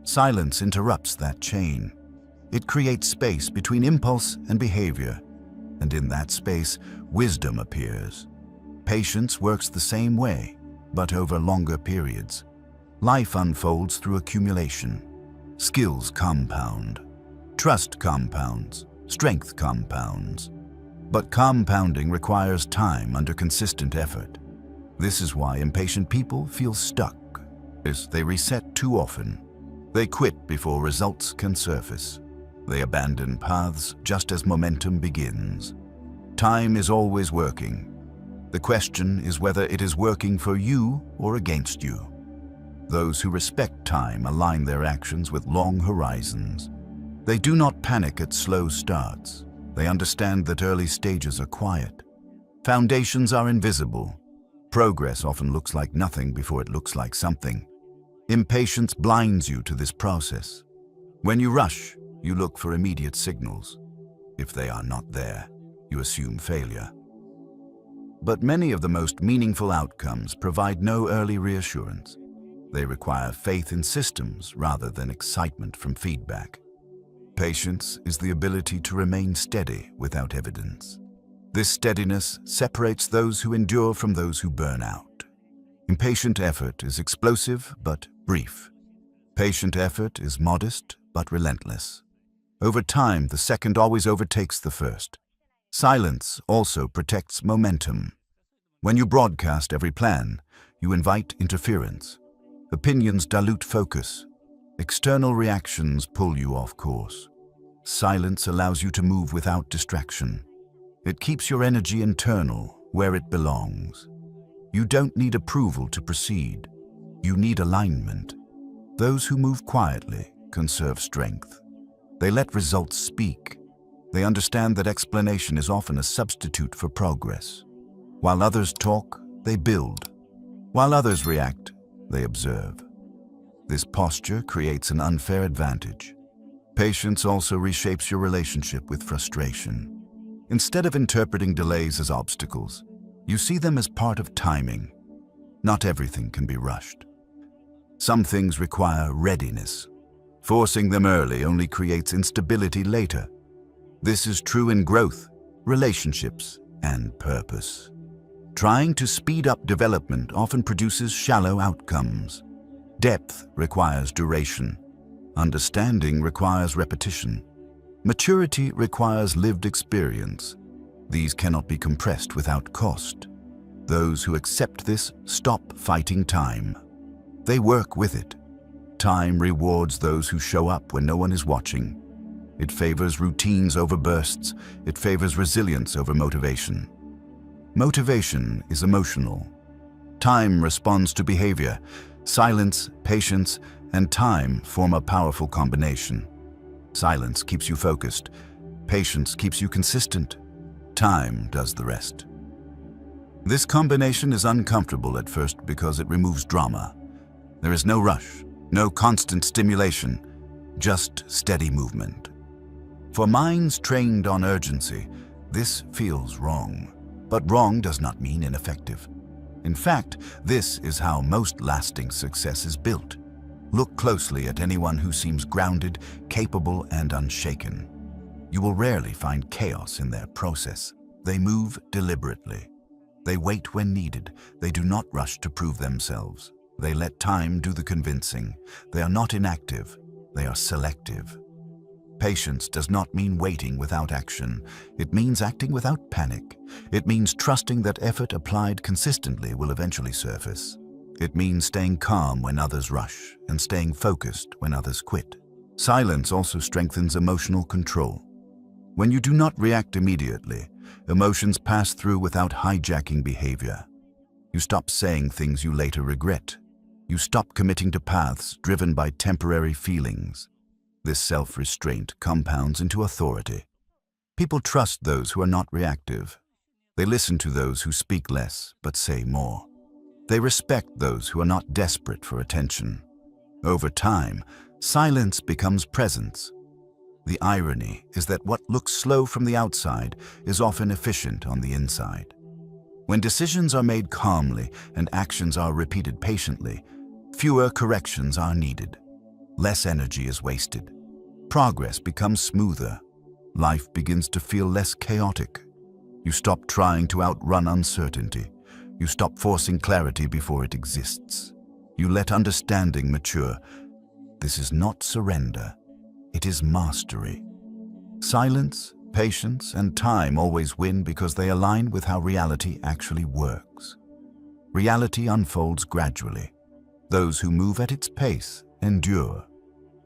Silence interrupts that chain. It creates space between impulse and behavior, and in that space, wisdom appears. Patience works the same way, but over longer periods. Life unfolds through accumulation. Skills compound. Trust compounds. Strength compounds. But compounding requires time under consistent effort. This is why impatient people feel stuck. They reset too often. They quit before results can surface. They abandon paths just as momentum begins. Time is always working. The question is whether it is working for you or against you. Those who respect time align their actions with long horizons. They do not panic at slow starts. They understand that early stages are quiet. Foundations are invisible. Progress often looks like nothing before it looks like something. Impatience blinds you to this process. When you rush, you look for immediate signals. If they are not there, you assume failure. But many of the most meaningful outcomes provide no early reassurance. They require faith in systems rather than excitement from feedback. Patience is the ability to remain steady without evidence. This steadiness separates those who endure from those who burn out. Impatient effort is explosive but brief. Patient effort is modest but relentless. Over time, the second always overtakes the first. Silence also protects momentum. When you broadcast every plan, you invite interference. Opinions dilute focus. External reactions pull you off course. Silence allows you to move without distraction. It keeps your energy internal, where it belongs. You don't need approval to proceed. You need alignment. Those who move quietly conserve strength. They let results speak. They understand that explanation is often a substitute for progress. While others talk, they build. While others react, they observe. This posture creates an unfair advantage. Patience also reshapes your relationship with frustration. Instead of interpreting delays as obstacles, you see them as part of timing. Not everything can be rushed. Some things require readiness. Forcing them early only creates instability later. This is true in growth, relationships, and purpose. Trying to speed up development often produces shallow outcomes. Depth requires duration. Understanding requires repetition. Maturity requires lived experience. These cannot be compressed without cost. Those who accept this stop fighting time. They work with it. Time rewards those who show up when no one is watching. It favors routines over bursts. It favors resilience over motivation. Motivation is emotional. Time responds to behavior. Silence, patience, and time form a powerful combination. Silence keeps you focused. Patience keeps you consistent. Time does the rest. This combination is uncomfortable at first because it removes drama. There is no rush, no constant stimulation, just steady movement. For minds trained on urgency, this feels wrong. But wrong does not mean ineffective. In fact, this is how most lasting success is built. Look closely at anyone who seems grounded, capable, and unshaken. You will rarely find chaos in their process. They move deliberately. They wait when needed. They do not rush to prove themselves. They let time do the convincing. They are not inactive, they are selective. Patience does not mean waiting without action. It means acting without panic. It means trusting that effort applied consistently will eventually surface. It means staying calm when others rush and staying focused when others quit. Silence also strengthens emotional control. When you do not react immediately, emotions pass through without hijacking behavior. You stop saying things you later regret. You stop committing to paths driven by temporary feelings. This self-restraint compounds into authority. People trust those who are not reactive. They listen to those who speak less but say more. They respect those who are not desperate for attention. Over time, silence becomes presence. The irony is that what looks slow from the outside is often efficient on the inside. When decisions are made calmly and actions are repeated patiently, fewer corrections are needed. Less energy is wasted. Progress becomes smoother. Life begins to feel less chaotic. You stop trying to outrun uncertainty. You stop forcing clarity before it exists. You let understanding mature. This is not surrender. It is mastery. Silence, patience, and time always win because they align with how reality actually works. Reality unfolds gradually. Those who move at its pace endure.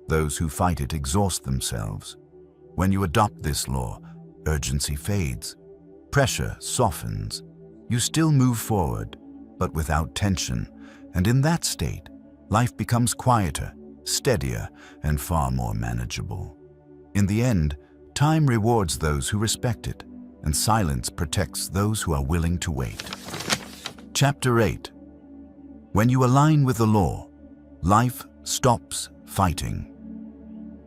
Those who fight it exhaust themselves. When you adopt this law, urgency fades. Pressure softens. You still move forward, but without tension, and in that state, life becomes quieter, steadier, and far more manageable. In the end, time rewards those who respect it, and silence protects those who are willing to wait. Chapter 8. When you align with the law, life stops fighting.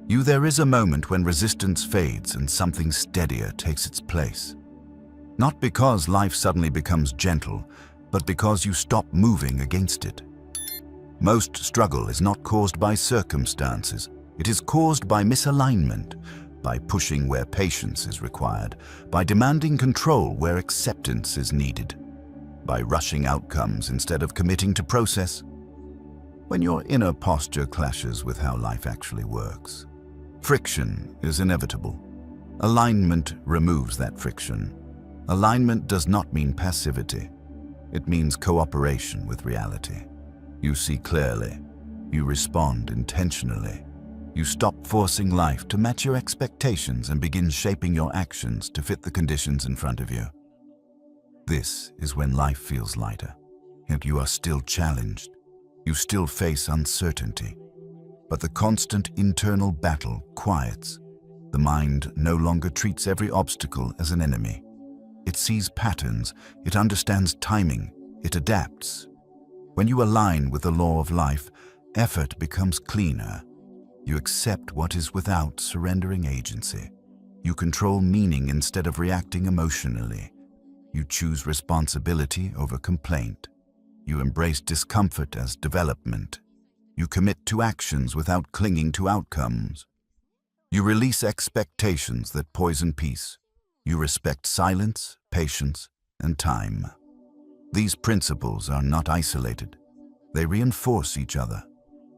There is a moment when resistance fades and something steadier takes its place. Not because life suddenly becomes gentle, but because you stop moving against it. Most struggle is not caused by circumstances. It is caused by misalignment, by pushing where patience is required, by demanding control where acceptance is needed, by rushing outcomes instead of committing to process. When your inner posture clashes with how life actually works, friction is inevitable. Alignment removes that friction. Alignment does not mean passivity. It means cooperation with reality. You see clearly. You respond intentionally. You stop forcing life to match your expectations and begin shaping your actions to fit the conditions in front of you. This is when life feels lighter, yet you are still challenged. You still face uncertainty, but the constant internal battle quiets. The mind no longer treats every obstacle as an enemy. It sees patterns, it understands timing, it adapts. When you align with the law of life, effort becomes cleaner. You accept what is without surrendering agency. You control meaning instead of reacting emotionally. You choose responsibility over complaint. You embrace discomfort as development. You commit to actions without clinging to outcomes. You release expectations that poison peace. You respect silence, patience, and time. These principles are not isolated. They reinforce each other.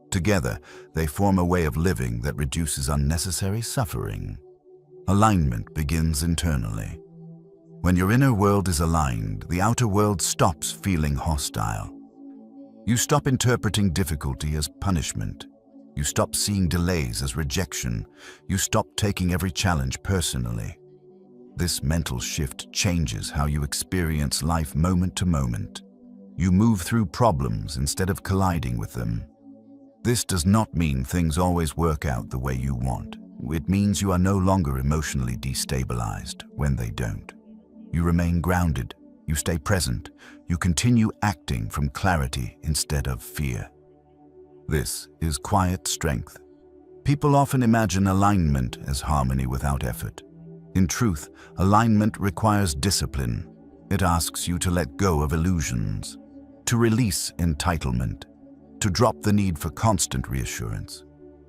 Together, they form a way of living that reduces unnecessary suffering. Alignment begins internally. When your inner world is aligned, the outer world stops feeling hostile. You stop interpreting difficulty as punishment. You stop seeing delays as rejection. You stop taking every challenge personally. This mental shift changes how you experience life moment to moment. You move through problems instead of colliding with them. This does not mean things always work out the way you want. It means you are no longer emotionally destabilized when they don't. You remain grounded. You stay present. You continue acting from clarity instead of fear. This is quiet strength. People often imagine alignment as harmony without effort. In truth, alignment requires discipline. It asks you to let go of illusions, to release entitlement, to drop the need for constant reassurance.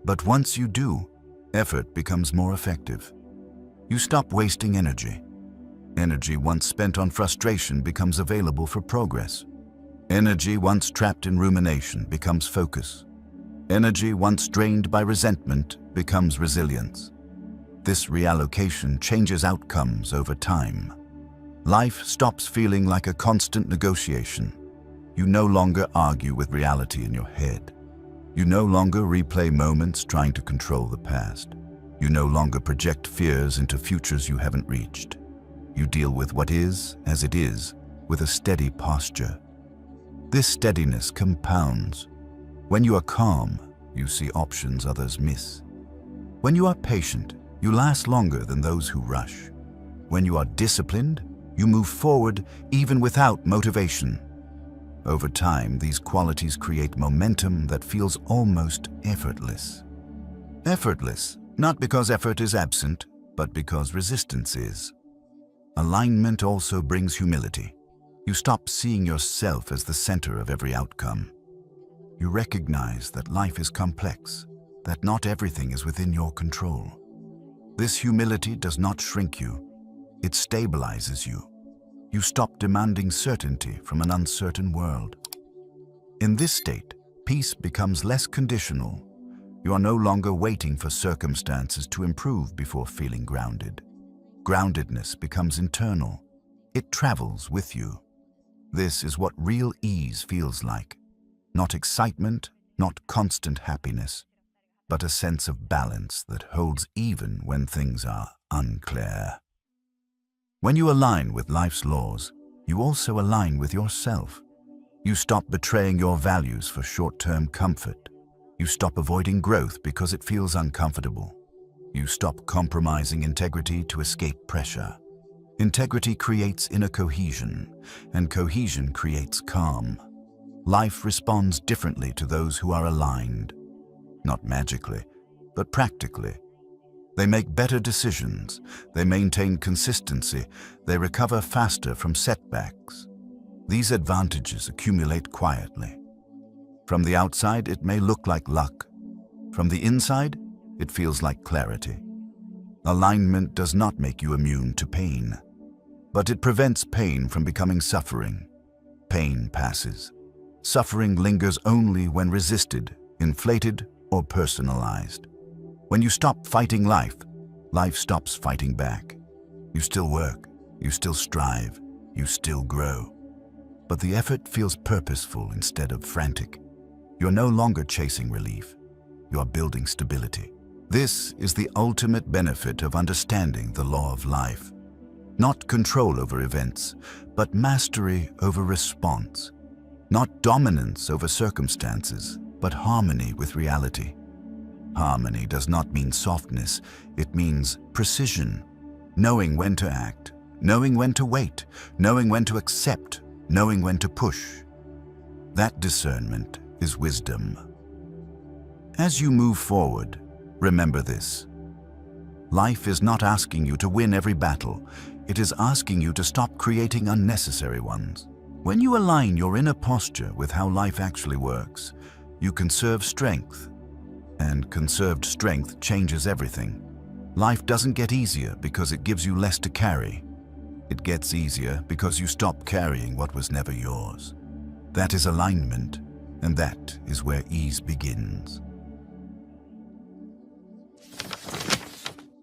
But once you do, effort becomes more effective. You stop wasting energy. Energy once spent on frustration becomes available for progress. Energy once trapped in rumination becomes focus. Energy once drained by resentment becomes resilience. This reallocation changes outcomes over time. Life stops feeling like a constant negotiation. You no longer argue with reality in your head. You no longer replay moments trying to control the past. You no longer project fears into futures you haven't reached. You deal with what is as it is, with a steady posture. This steadiness compounds. When you are calm, you see options others miss. When you are patient, you last longer than those who rush. When you are disciplined, you move forward even without motivation. Over time, these qualities create momentum that feels almost effortless. Effortless, not because effort is absent, but because resistance is. Alignment also brings humility. You stop seeing yourself as the center of every outcome. You recognize that life is complex, that not everything is within your control. This humility does not shrink you, it stabilizes you. You stop demanding certainty from an uncertain world. In this state, peace becomes less conditional. You are no longer waiting for circumstances to improve before feeling grounded. Groundedness becomes internal. It travels with you. This is what real ease feels like. Not excitement, not constant happiness, but a sense of balance that holds even when things are unclear. When you align with life's laws, you also align with yourself. You stop betraying your values for short-term comfort. You stop avoiding growth because it feels uncomfortable. You stop compromising integrity to escape pressure. Integrity creates inner cohesion, and cohesion creates calm. Life responds differently to those who are aligned. Not magically, but practically. They make better decisions, they maintain consistency, they recover faster from setbacks. These advantages accumulate quietly. From the outside, it may look like luck. From the inside, it feels like clarity. Alignment does not make you immune to pain, but it prevents pain from becoming suffering. Pain passes. Suffering lingers only when resisted, inflated, or personalized. When you stop fighting life, life stops fighting back. You still work, you still strive, you still grow. But the effort feels purposeful instead of frantic. You're no longer chasing relief. You are building stability. This is the ultimate benefit of understanding the law of life. Not control over events, but mastery over response. Not dominance over circumstances, but harmony with reality. Harmony does not mean softness, it means precision. Knowing when to act, knowing when to wait, knowing when to accept, knowing when to push. That discernment is wisdom. As you move forward, remember this. Life is not asking you to win every battle, it is asking you to stop creating unnecessary ones. When you align your inner posture with how life actually works, you conserve strength. And conserved strength changes everything. Life doesn't get easier because it gives you less to carry. It gets easier because you stop carrying what was never yours. That is alignment, and that is where ease begins.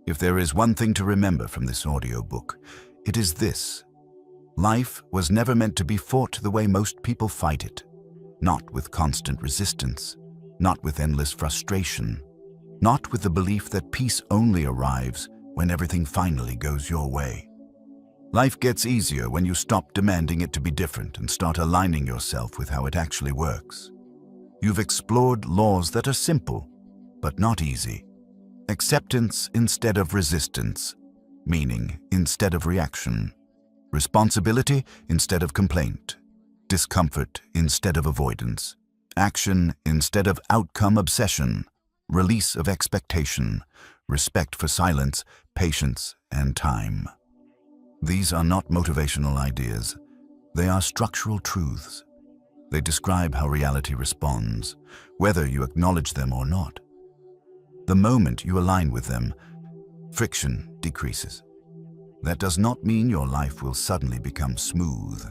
If there is one thing to remember from this audiobook, it is this. Life was never meant to be fought the way most people fight it. Not with constant resistance. Not with endless frustration, not with the belief that peace only arrives when everything finally goes your way. Life gets easier when you stop demanding it to be different and start aligning yourself with how it actually works. You've explored laws that are simple, but not easy. Acceptance instead of resistance, meaning instead of reaction, responsibility instead of complaint, discomfort instead of avoidance. Action instead of outcome obsession, release of expectation, respect for silence, patience, and time. These are not motivational ideas. They are structural truths. They describe how reality responds, whether you acknowledge them or not. The moment you align with them, friction decreases. That does not mean your life will suddenly become smooth.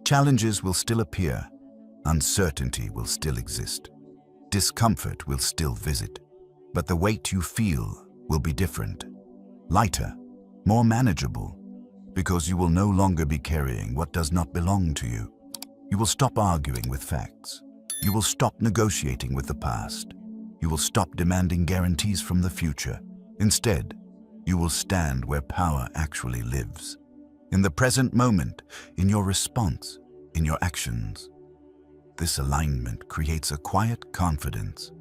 Challenges will still appear. Uncertainty will still exist. Discomfort will still visit. But the weight you feel will be different. Lighter, more manageable, because you will no longer be carrying what does not belong to you. You will stop arguing with facts. You will stop negotiating with the past. You will stop demanding guarantees from the future. Instead, you will stand where power actually lives. In the present moment, in your response, in your actions. This alignment creates a quiet confidence,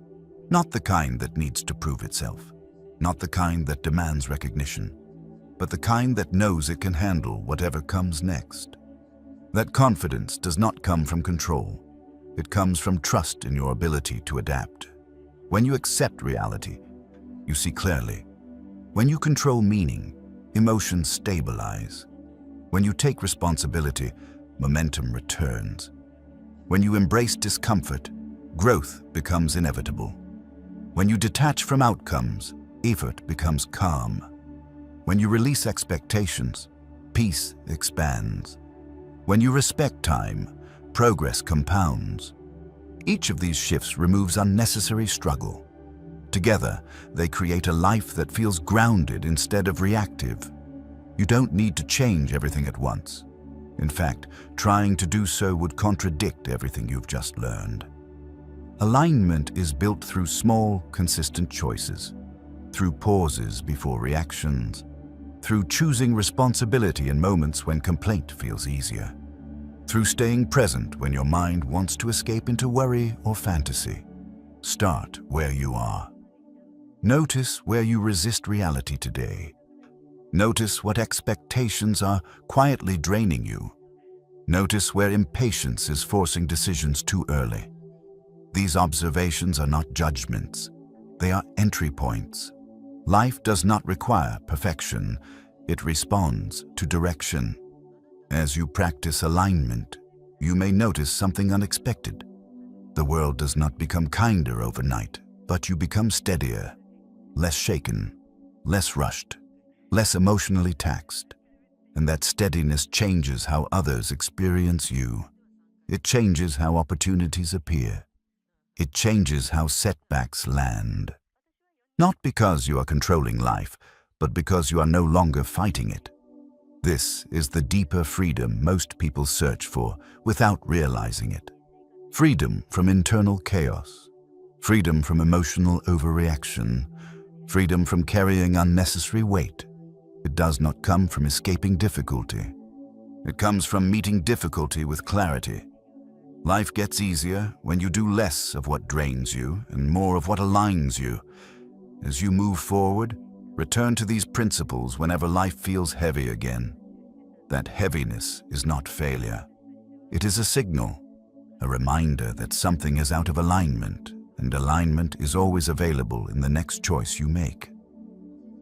not the kind that needs to prove itself, not the kind that demands recognition, but the kind that knows it can handle whatever comes next. That confidence does not come from control. It comes from trust in your ability to adapt. When you accept reality, you see clearly. When you control meaning, emotions stabilize. When you take responsibility, momentum returns. When you embrace discomfort, growth becomes inevitable. When you detach from outcomes, effort becomes calm. When you release expectations, peace expands. When you respect time, progress compounds. Each of these shifts removes unnecessary struggle. Together, they create a life that feels grounded instead of reactive. You don't need to change everything at once. In fact, trying to do so would contradict everything you've just learned. Alignment is built through small, consistent choices, through pauses before reactions, through choosing responsibility in moments when complaint feels easier, through staying present when your mind wants to escape into worry or fantasy. Start where you are. Notice where you resist reality today. Notice what expectations are quietly draining you. Notice where impatience is forcing decisions too early. These observations are not judgments. They are entry points. Life does not require perfection. It responds to direction. As you practice alignment, you may notice something unexpected. The world does not become kinder overnight, but you become steadier, less shaken, less rushed, less emotionally taxed. And that steadiness changes how others experience you. It changes how opportunities appear. It changes how setbacks land. Not because you are controlling life, but because you are no longer fighting it. This is the deeper freedom most people search for without realizing it. Freedom from internal chaos. Freedom from emotional overreaction. Freedom from carrying unnecessary weight. It does not come from escaping difficulty. It comes from meeting difficulty with clarity. Life gets easier when you do less of what drains you and more of what aligns you. As you move forward, return to these principles whenever life feels heavy again. That heaviness is not failure. It is a signal, a reminder that something is out of alignment, and alignment is always available in the next choice you make.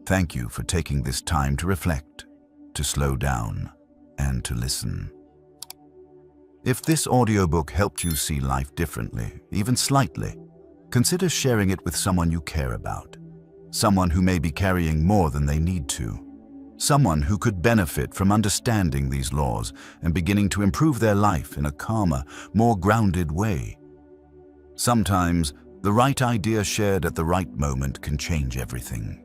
Thank you for taking this time to reflect, to slow down, and to listen. If this audiobook helped you see life differently, even slightly, consider sharing it with someone you care about. Someone who may be carrying more than they need to. Someone who could benefit from understanding these laws and beginning to improve their life in a calmer, more grounded way. Sometimes, the right idea shared at the right moment can change everything.